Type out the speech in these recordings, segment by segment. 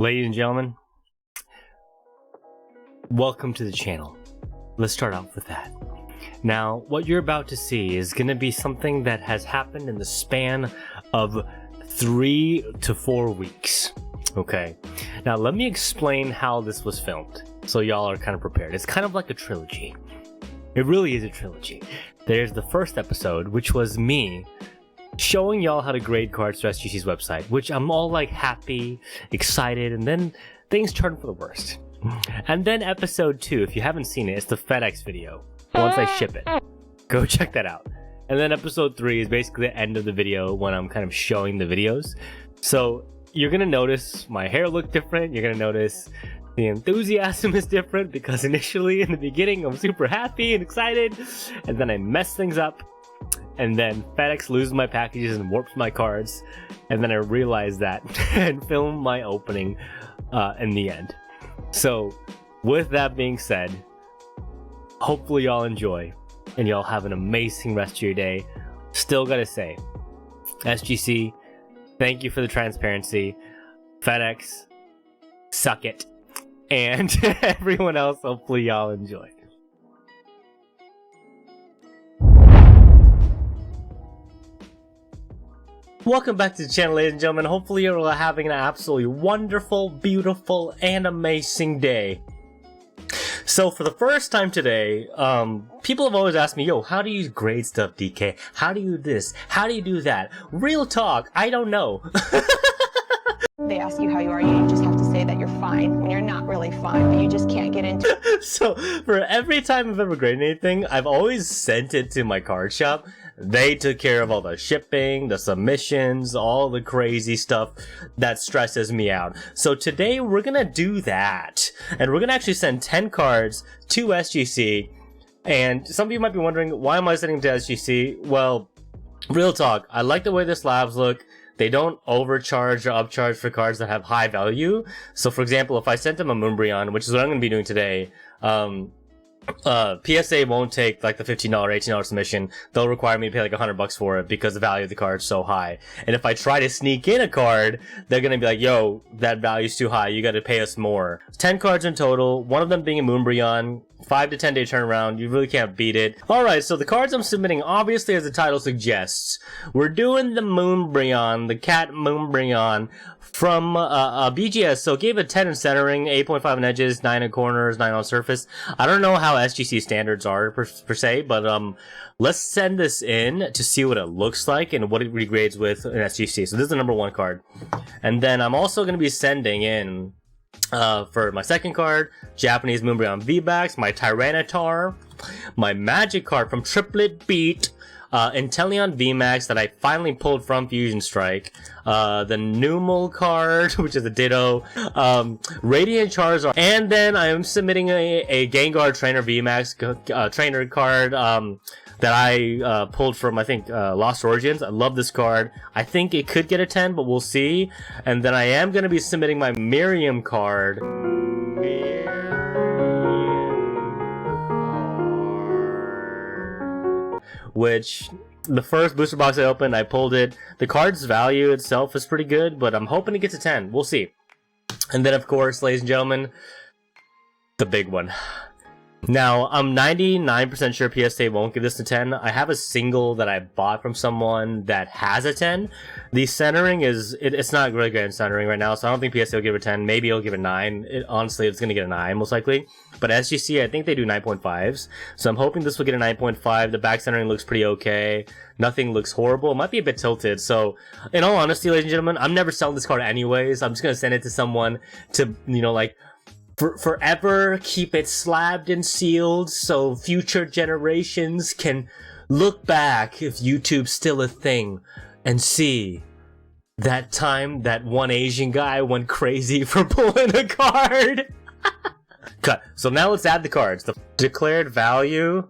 Ladies and gentlemen, welcome to the channel. Let's start off with that. Now, what you're about to see is going to be something that has happened in the span of 3 to 4 weeks. Okay, now let me explain how this was filmed so y'all are kind of prepared. It's kind of like a trilogy. It really is a trilogy. There's the first episode, which was me showing y'all how to grade cards to SGC's website, which I'm all like happy, excited, and then things turn for the worst. And then episode 2, if you haven't seen it, it's the FedEx video once I ship it. Go check that out. And then episode 3 is basically the end of the video when I'm kind of showing the videos. So you're gonna notice my hair look different. You're gonna notice the enthusiasm is different because initially in the beginning I'm super happy and excited, and then I mess things up. And then FedEx loses my packages and warps my cards, and then I realize that and film my opening in the end. So with that being said, hopefully y'all enjoy and y'all have an amazing rest of your day. Still gotta say, SGC, thank you for the transparency. FedEx, suck it. And everyone else, hopefully y'all enjoy. Welcome back to the channel, ladies and gentlemen. Hopefully you're all having an absolutely wonderful, beautiful, and amazing day. So for the first time today, people have always asked me, yo, how do you grade stuff, DK? How do you do this? How do you do that? Real talk, I don't know. They ask you how you are, you just have to say that you're fine when you're not really fine, but you just can't get into it. So for every time I've ever graded anything, I've always sent it to my card shop. They took care of all the shipping, the submissions, all the crazy stuff that stresses me out. So today we're gonna do that. And we're gonna actually send 10 cards to SGC. And some of you might be wondering, why am I sending them to SGC? Well, real talk, I like the way the slabs look. They don't overcharge or upcharge for cards that have high value. So for example, if I sent them a MoonBreon, which is what I'm gonna be doing today, PSA won't take like the $15, $18 submission. They'll require me to pay like $100 for it because the value of the card is so high. And if I try to sneak in a card, they're gonna be like, yo, that value's too high, you gotta pay us more. 10 cards in total, one of them being a MoonBreon, 5 to 10 day turnaround. You really can't beat it. Alright, so the cards I'm submitting, obviously as the title suggests, we're doing the MoonBreon, the cat MoonBreon from BGS. So gave it 10 in centering, 8.5 in edges, 9 in corners, 9 on surface. I don't know how SGC standards are per se, but let's send this in to see what it looks like and what it regrades with in SGC. So this is the number 1 card. And then I'm also going to be sending in for my second card, Japanese MoonBreon V-Backs, my Tyranitar, my Magic card from Triplet Beat, Inteleon VMAX that I finally pulled from Fusion Strike, the Numal card, which is a Ditto, Radiant Charizard, and then I am submitting a Gengar Trainer VMAX trainer card that I pulled from, I think, Lost Origins. I love this card. I think it could get a 10, but we'll see. And then I am going to be submitting my Miriam card. Which, the first booster box I opened, I pulled it. The card's value itself is pretty good, but I'm hoping it gets a 10. We'll see. And then, of course, ladies and gentlemen, the big one. Now, I'm 99% sure PSA won't give this a 10. I have a single that I bought from someone that has a 10. The centering is, it's not really good in centering right now, so I don't think PSA will give it a 10. Maybe it'll give it a 9. Honestly, it's going to get a 9, most likely. But SGC, I think they do 9.5s. So I'm hoping this will get a 9.5. The back centering looks pretty okay. Nothing looks horrible. It might be a bit tilted. So, in all honesty, ladies and gentlemen, I'm never selling this card anyways. I'm just going to send it to someone to, you know, like, forever keep it slabbed and sealed so future generations can look back, if YouTube's still a thing, and see that time that one Asian guy went crazy for pulling a card. Cut. So now let's add the cards. The declared value.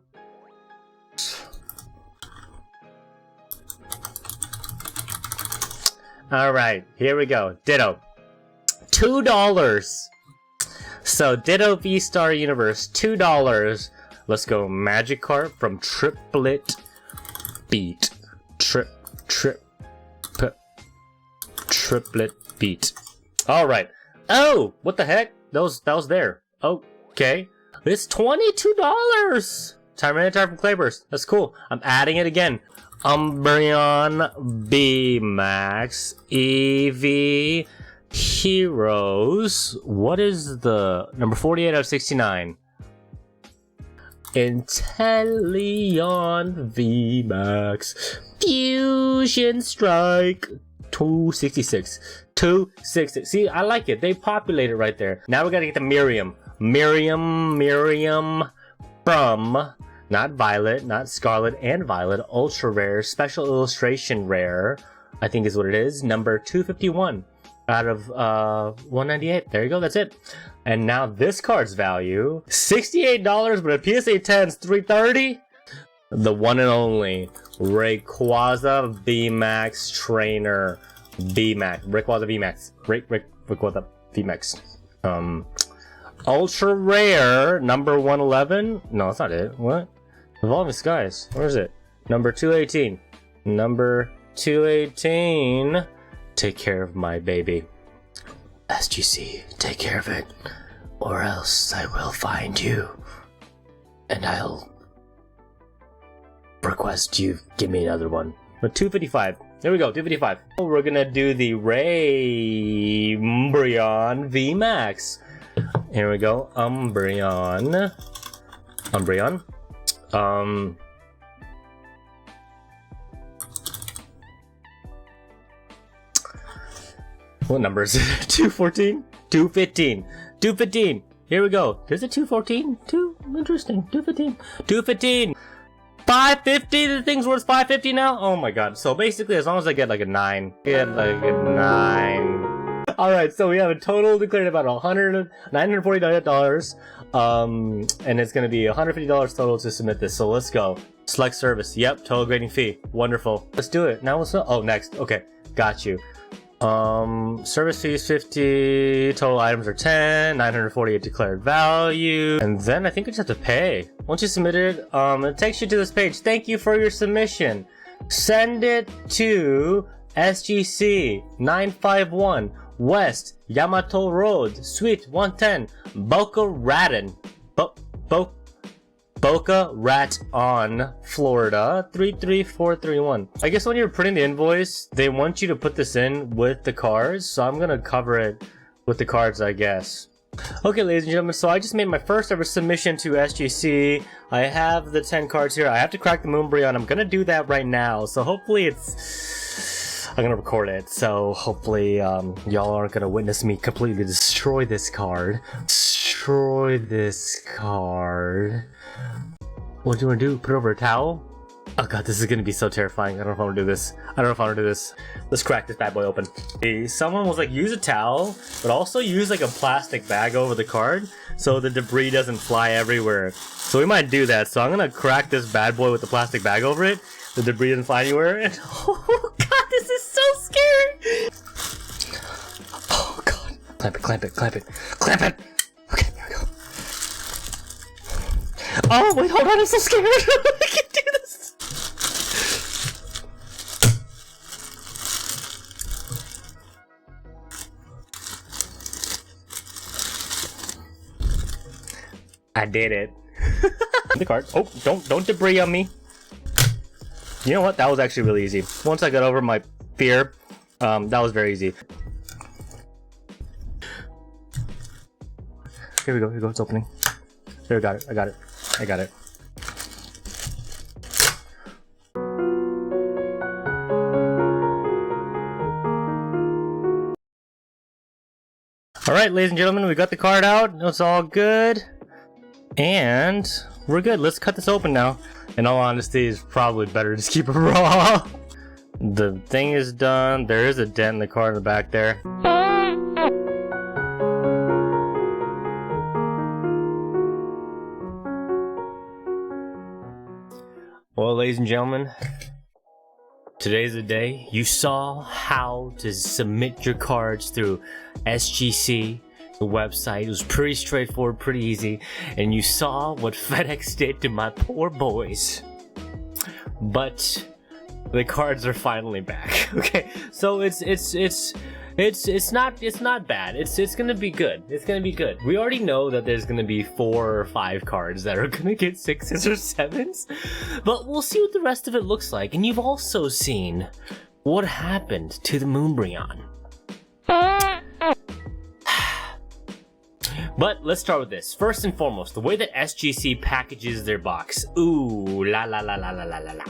Alright, here we go. Ditto. $2. So, Ditto V-Star Universe, $2. Let's go Magic card from Triplet Beat. Triplet Beat. Alright. Oh, what the heck? That was there. Okay. It's $22. Tyranitar from Clayburst. That's cool. I'm adding it again. Umbreon B Max EV Heroes. What is the number 48 out of 69? Inteleon V Max Fusion Strike 266. 266. See, I like it. They populated right there. Now we gotta get the Miriam. Miriam from not Violet, not Scarlet and Violet. Ultra rare, special illustration rare, I think is what it is. Number 251 out of 198. There you go. That's it. And now this card's value $68, but a PSA 10's $330. The one and only Rayquaza VMAX Trainer. VMAX. Rayquaza VMAX. Rayquaza VMAX. Ultra rare number 111. No, that's not it. What? Evolving Skies. Where is it? Number 218. Number 218. Take care of my baby. SGC, take care of it, or else I will find you, and I'll request you give me another one. But 255. There we go, 255. We're gonna do the Umbreon VMAX. Here we go, Umbreon. What number is it? 214? 215. 215. Here we go. There's a 214? Interesting. 215. 215. 550. The thing's worth 550 now? Oh my god. So basically, as long as I get like a 9. Get like a 9. Alright, so we have a total declared about $949. And it's going to be $150 total to submit this. So let's go. Select service. Yep. Total grading fee. Wonderful. Let's do it. Now what's up? Oh, next. Okay. Got you. Service fees 50, total items are 10, 948 declared value, and then I think we just have to pay. Once you submit it, it takes you to this page. Thank you for your submission. Send it to SGC 951 West Yamato Road, Suite 110, Boca Raton, Florida 33431. I guess when you're printing the invoice, they want you to put this in with the cards, so I'm gonna cover it with the cards, I guess. Okay, ladies and gentlemen, so I just made my first ever submission to SGC. I have the 10 cards here. I have to crack the MoonBreon. I'm gonna do that right now, so hopefully I'm gonna record it, so hopefully y'all aren't gonna witness me completely destroy this card. What do you want to do? Put it over a towel? Oh god, this is gonna be so terrifying. I don't know if I want to do this. Let's crack this bad boy open. Someone was like, use a towel, but also use like a plastic bag over the card so the debris doesn't fly everywhere. So we might do that. So I'm gonna crack this bad boy with the plastic bag over it. The debris doesn't fly anywhere. And oh god, this is so scary! Oh god. Clamp it. Okay, here we go. Oh, wait, hold on, I'm so scared. I can't do this. I did it. The card. Oh, don't debris on me. You know what? That was actually really easy. Once I got over my fear, that was very easy. Here we go, it's opening. There, I got it. Alright, ladies and gentlemen, we got the card out. It's all good. And we're good. Let's cut this open now. In all honesty, it's probably better to just keep it raw. The thing is done. There is a dent in the card in the back there. Well, ladies and gentlemen, today's the day. You saw how to submit your cards through SGC, the website. It was pretty straightforward, pretty easy, and you saw what FedEx did to my poor boys. But the cards are finally back. Okay, so it's It's not bad. It's gonna be good. It's gonna be good. We already know that there's gonna be 4 or 5 cards that are gonna get 6s or 7s, but we'll see what the rest of it looks like. And you've also seen what happened to the MoonBreon. But let's start with this. First and foremost, the way that SGC packages their box. Ooh, la la la la la la la la.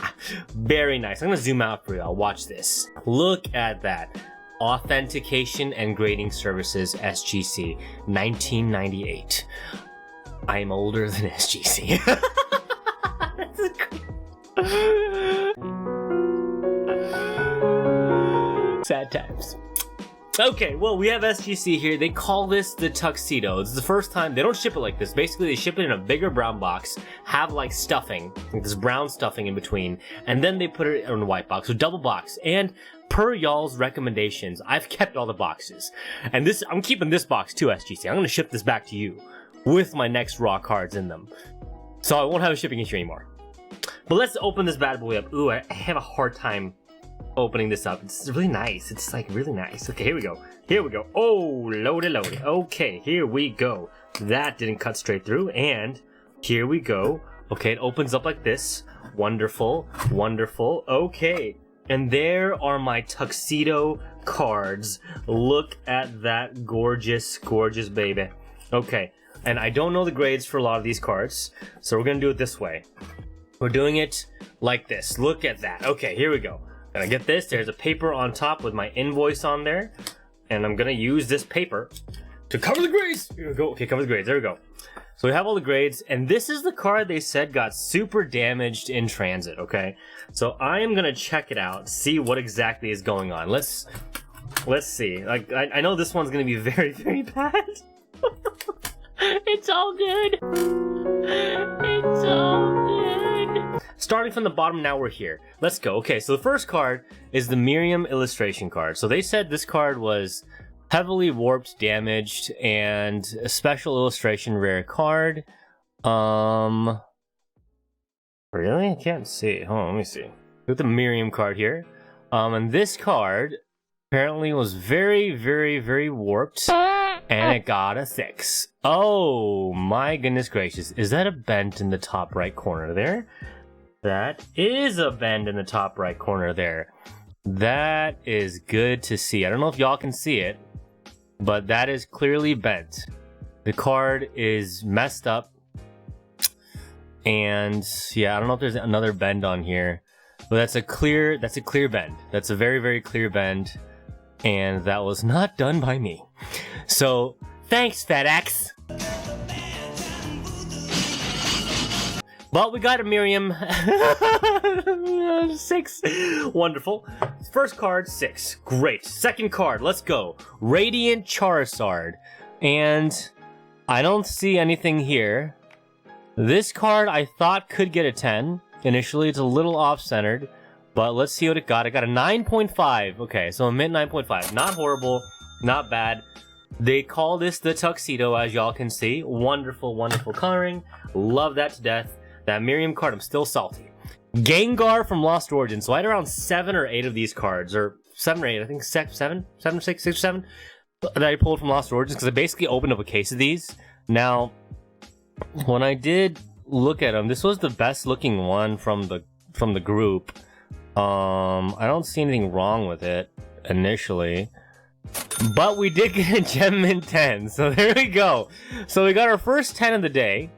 Very nice. I'm gonna zoom out for y'all. Watch this. Look at that. Authentication and Grading Services, SGC, 1998. I'm older than SGC. Sad times. Okay, well, we have SGC here. They call this the tuxedo. This is the first time they don't ship it like this. Basically, they ship it in a bigger brown box, have like stuffing, like this brown stuffing in between, and then they put it in a white box, so double box. And per y'all's recommendations, I've kept all the boxes. And this, I'm keeping this box too, SGC. I'm gonna ship this back to you with my next raw cards in them. So I won't have a shipping issue anymore. But let's open this bad boy up. Ooh, I have a hard time opening this up. It's really nice. It's like really nice. Okay, here we go. Here we go. Oh, loaded. Okay, here we go. That didn't cut straight through. And here we go. Okay, it opens up like this. Wonderful. Okay. And there are my tuxedo cards. Look at that gorgeous baby. Okay, and I don't know the grades for a lot of these cards, so we're gonna do it this way. We're doing it like this. Look at that. Okay, here we go. Gonna get this. There's a paper on top with my invoice on there, and I'm gonna use this paper to cover the grades. Here we go. Okay, cover the grades. There we go. So we have all the grades, and this is the card they said got super damaged in transit, okay? So I am gonna check it out, see what exactly is going on. Let's see. Like, I know this one's gonna be very, very bad. It's all good. It's all good. Starting from the bottom, now we're here. Let's go. Okay, so the first card is the Miriam illustration card. So they said this card was heavily warped, damaged, and a special illustration rare card. Really? I can't see. Hold on, let me see. Look at the Miriam card here. And this card apparently was very, very, very warped, and it got a 6. Oh my goodness gracious. Is that a bend in the top right corner there? That is a bend in the top right corner there. That is good to see. I don't know if y'all can see it, but that is clearly bent. The card is messed up. And yeah, I don't know if there's another bend on here, but that's a clear bend. That's a very, very clear bend. And that was not done by me. So thanks, FedEx. But we got a Miriam 6. Wonderful. First card, 6. Great. Second card, let's go. Radiant Charizard. And I don't see anything here. This card I thought could get a 10. Initially, it's a little off-centered. But let's see what it got. I got a 9.5. Okay, so a mid 9.5. Not horrible. Not bad. They call this the tuxedo, as y'all can see. Wonderful, wonderful coloring. Love that to death. That Miriam card, I'm still salty. Gengar from Lost Origins. So I had around 7 or 8 of these cards. Or 7 or 8. I think 7 or 6 or 7. That I pulled from Lost Origins. Because I basically opened up a case of these. Now, when I did look at them, this was the best looking one from the group. I don't see anything wrong with it initially, but we did get a Gem Mint 10, so there we go. So we got our first 10 of the day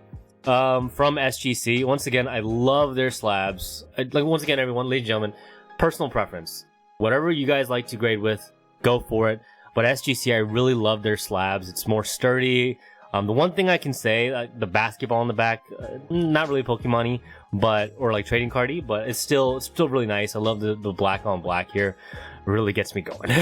from SGC. Once again, I love their slabs. Once again, everyone, ladies and gentlemen, personal preference. Whatever you guys like to grade with, go for it. But SGC, I really love their slabs. It's more sturdy. The one thing I can say, the basketball on the back, not really Pokemon-y, but, or like trading card-y, but it's still really nice. I love the black on black here. Really gets me going.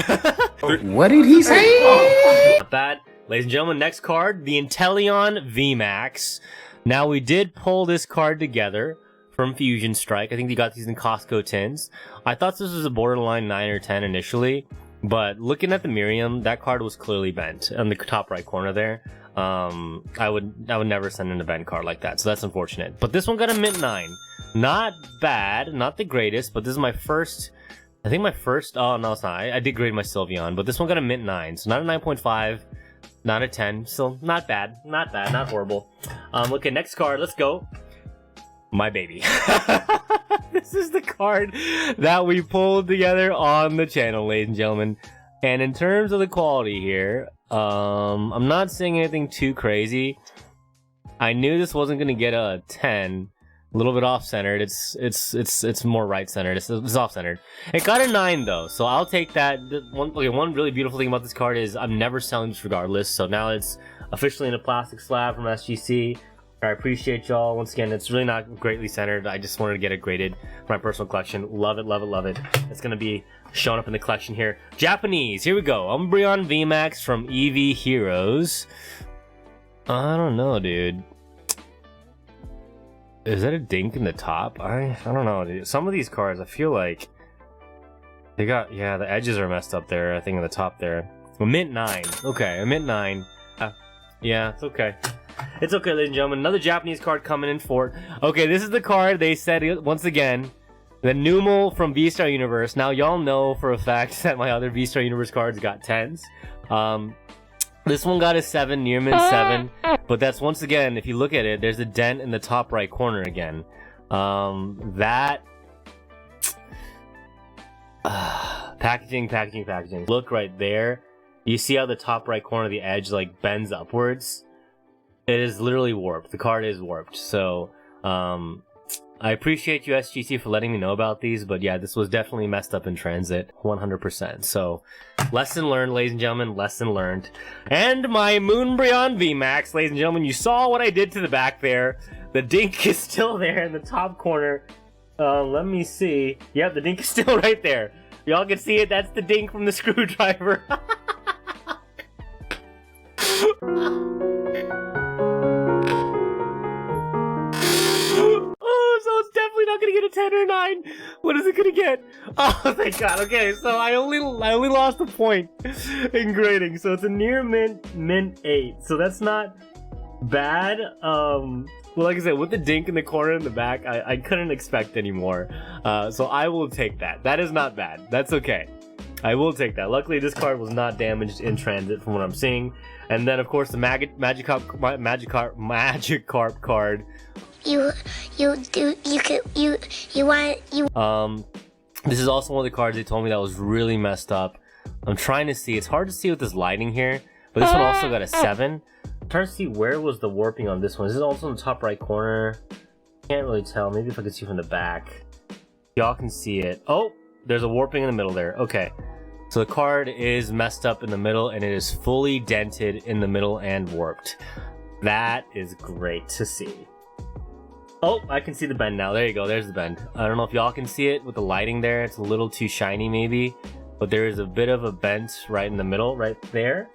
What did he say? Not bad. Ladies and gentlemen, next card, the Inteleon VMAX. Now, we did pull this card together from Fusion Strike. I think they got these in Costco tins. I thought this was a borderline 9 or 10 initially, but looking at the Miriam, that card was clearly bent on the top right corner there. I would never send in a bend card like that, so that's unfortunate. But this one got a mint 9. Not bad, not the greatest, but this is my first I think my first... Oh, no, it's not. I did grade my Sylveon, but this one got a mint 9. So not a 9.5, not a 10. Still not bad. Not bad. Not horrible. Okay, next card. Let's go. My baby. This is the card that we pulled together on the channel, ladies and gentlemen. And in terms of the quality here, I'm not saying anything too crazy. I knew this wasn't going to get a 10. A little bit off-centered. It's more right-centered. It's off-centered. It got a 9 though, so I'll take that. One really beautiful thing about this card is I'm never selling this regardless. So now it's officially in a plastic slab from SGC. I appreciate y'all. Once again, it's really not greatly centered. I just wanted to get it graded for my personal collection. Love it, love it, love it. It's gonna be showing up in the collection here. Japanese. Here we go. MoonBreon VMAX from EV Heroes. I don't know, dude. Is that a dink in the top? I don't know, dude. Some of these cards, I feel like they got, yeah, the edges are messed up there, I think, in the top there. A mint 9. Okay, a mint 9. Yeah, it's okay. It's okay, ladies and gentlemen. Another Japanese card coming in for it. Okay, this is the card they said, once again, the Numel from V-Star Universe. Now, y'all know for a fact that my other V-Star Universe cards got 10s. This one got a 7, near mint 7. But that's, once again, if you look at it, there's a dent in the top right corner again. Packaging. Look right there. You see how the top right corner of the edge like bends upwards? It is literally warped. The card is warped. So, I appreciate you, SGC, for letting me know about these, but yeah, this was definitely messed up in transit, 100%. So, lesson learned, ladies and gentlemen, lesson learned. And my MoonBreon VMAX, ladies and gentlemen, you saw what I did to the back there. The dink is still there in the top corner. Let me see. Yep, the dink is still right there. Y'all can see it, that's the dink from the screwdriver. So it's definitely not gonna get a 10 or a 9. What is it gonna get? Oh, thank God. Okay, so I only lost a point in grading. So it's a near mint 8. So that's not bad. Well, like I said, with the dink in the corner in the back, I couldn't expect any more. So I will take that. That is not bad. That's okay. I will take that. Luckily, this card was not damaged in transit from what I'm seeing. And then, of course, the Magikarp card. This is also one of the cards they told me that was really messed up. I'm trying to see. It's hard to see with this lighting here, but this one also got a 7. I'm trying to see where was the warping on this one. Is it also in the top right corner? Can't really tell. Maybe if I could see from the back. Y'all can see it. Oh, there's a warping in the middle there. Okay. So the card is messed up in the middle, and it is fully dented in the middle and warped. That is great to see. Oh, I can see the bend now. There you go. There's the bend. I don't know if y'all can see it with the lighting there. It's a little too shiny maybe, but there is a bit of a bent right in the middle, right there.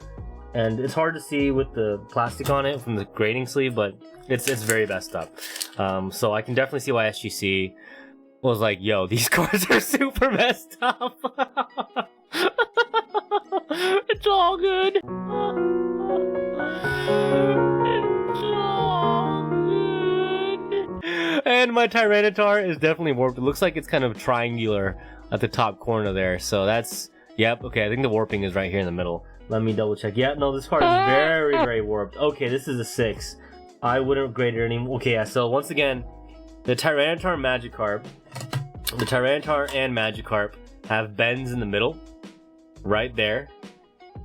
And it's hard to see with the plastic on it from the grading sleeve, but it's very messed up. So I can definitely see why SGC was like, yo, these cards are super messed up. It's all good. It's all good. And my Tyranitar is definitely warped. It looks like it's kind of triangular at the top corner there. So that's, yep, okay, I think the warping is right here in the middle. Let me double check. Yeah, no, this card is very warped. Okay, this is a 6. I wouldn't grade it anymore. Okay, yeah, so once again, the Tyranitar and Magikarp, have bends in the middle, right there.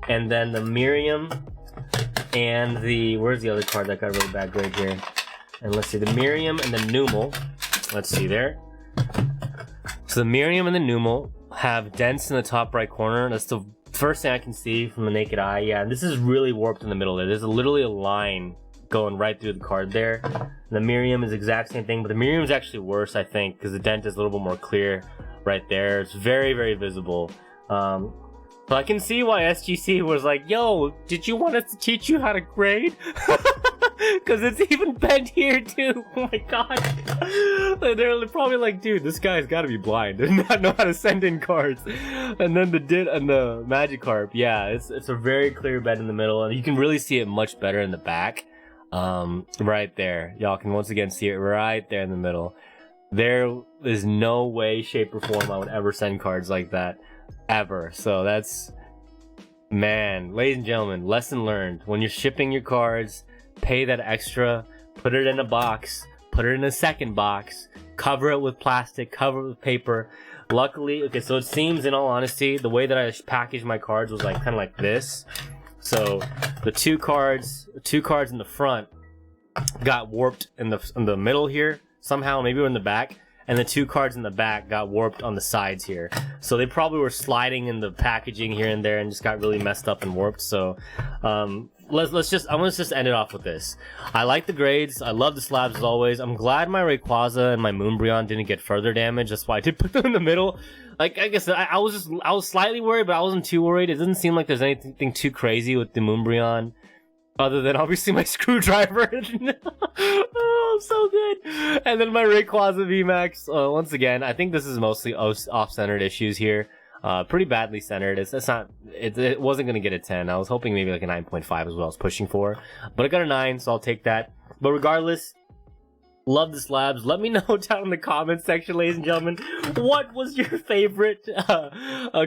And then the Miriam and the, where's the other card that got a really bad grade here? And let's see, the Miriam and the Numel. Let's see there. So the Miriam and the Numel have dents in the top right corner. That's the first thing I can see from the naked eye. Yeah, this is really warped in the middle there. There's literally a line going right through the card there. And the Miriam is the exact same thing, but the Miriam is actually worse, I think, because the dent is a little bit more clear right there. It's very visible. But I can see why SGC was like, yo, did you want us to teach you how to grade? Because it's even bent here too. Oh my god. They're probably like, dude, this guy's got to be blind and not know how to send in cards. And then the Magikarp, yeah, it's a very clear bend in the middle, and you can really see it much better in the back. Right there. Y'all can once again see it right there in the middle. there is no way, shape, or form I would ever send cards like that. Ever. So that's... Man, ladies and gentlemen, lesson learned. When you're shipping your cards, pay that extra, put it in a box, put it in a second box, cover it with plastic, cover it with paper. Luckily, okay, so it seems, in all honesty, the way that I packaged my cards was like kind of like this. So the two cards in the front got warped in the middle here somehow, maybe in the back, and the two cards in the back got warped on the sides here. So they probably were sliding in the packaging here and there and just got really messed up and warped. So let's just end it off with this. I like the grades. I love the slabs as always. I'm glad my Rayquaza and my MoonBreon didn't get further damage. That's why I did put them in the middle. Like, I guess I was slightly worried, but I wasn't too worried. It doesn't seem like there's anything too crazy with the MoonBreon, other than obviously my screwdriver. Oh, so good. And then my Rayquaza VMAX. Once again, I think this is mostly off-centered issues here. Pretty badly centered. It wasn't gonna get a 10. I was hoping maybe like a 9.5 is what I was pushing for, but I got a 9, so I'll take that. But regardless, love the slabs. Let me know down in the comments section, ladies and gentlemen, what was your favorite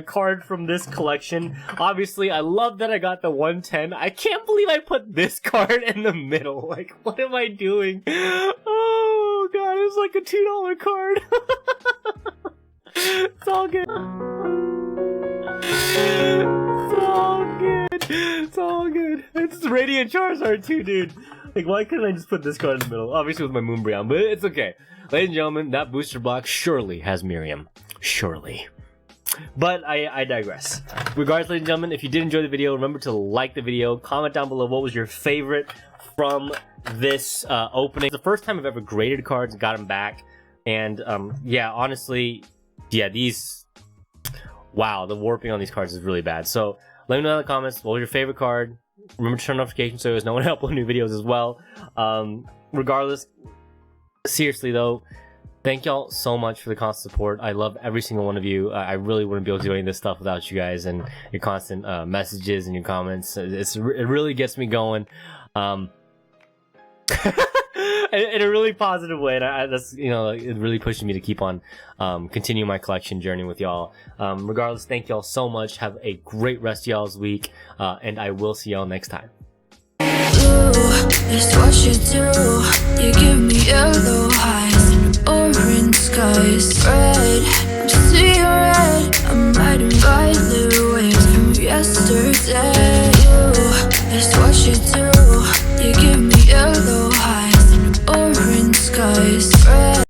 card from this collection. Obviously, I love that I got the 110. I can't believe I put this card in the middle. Like, what am I doing? Oh god, it's like a $2 card. It's all good. It's all good. It's all good. It's Radiant Charizard too, dude. Like, why couldn't I just put this card in the middle? Obviously with my MoonBreon, but it's okay. Ladies and gentlemen, that booster box surely has Miriam. Surely. But I digress. Regardless, ladies and gentlemen, if you did enjoy the video, remember to like the video, comment down below what was your favorite from this opening. It's the first time I've ever graded cards and got them back. And yeah, honestly, yeah, these... Wow, the warping on these cards is really bad. So let me know in the comments, what was your favorite card? Remember to turn notifications so there's no one to upload new videos as well. Regardless, seriously though, thank y'all so much for the constant support. I love every single one of you. I really wouldn't be able to do any of this stuff without you guys and your constant messages and your comments. It really gets me going. In a really positive way, and that's, you know, it really pushes me to keep on continuing my collection journey with y'all. Regardless, thank y'all so much. Have a great rest of y'all's week, and I will see y'all next time. It's what you do. You give me yellow eyes and orange skies, red